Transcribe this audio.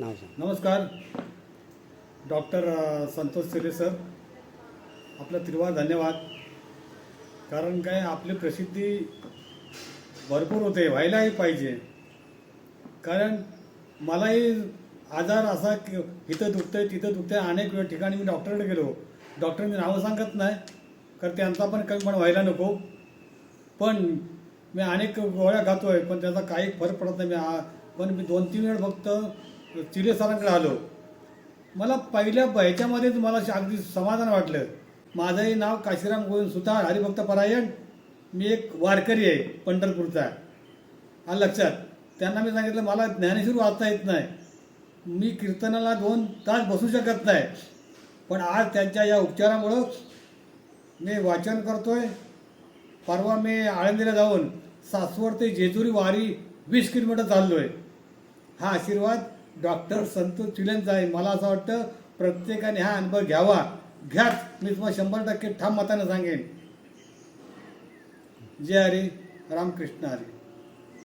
नाव सांग. नमस्कार. डॉक्टर संतोष चिले सर, आपला तिरवा धन्यवाद. कारण काय, आपली प्रसिद्धी भरपूर होते, व्हायलाही पाहिजे. कारण मलाही आजार असा की इथं दुखतंय तिथं दुखतंय, अनेक वेळ ठिकाणी मी डॉक्टरकडे गेलो. डॉक्टरांनी नावं सांगत नाही, कारण त्यांचा पण कमीपण व्हायला नको. पण मी अनेक गोळ्या खातोय, पण त्याचा काही फरक पडत नाही. पण मी 2-3 वेळ फक्त चिले सरांकडे आलो. मला पहिल्या ह्याच्यामध्येच मला अगदी समाधान वाटलं. माझंही नाव काशीराम गोविंद सुतार, हरिभक्त परायण. मी एक वारकरी आहे पंढरपूरचा. आलं लक्षात. त्यांना मी सांगितलं मला ज्ञानेश्वर वाचता येत नाही, मी कीर्तनाला 2 तास बसू शकत नाही. पण आज त्यांच्या या उपचारामुळं मी वाचन करतोय. परवा मी आळंदीला जाऊन सासवड ते जेजुरी वारी 20 किलोमीटर चाललो आहे. हा आशीर्वाद डॉक्टर संतोष चिलेंचा आहे. मला असं वाटतं प्रत्येकाने हा अनुभव घ्यावा. घ्याच, मी तुम्हाला 100% ठाम मतानं सांगेन. जय हरी, रामकृष्ण हरी.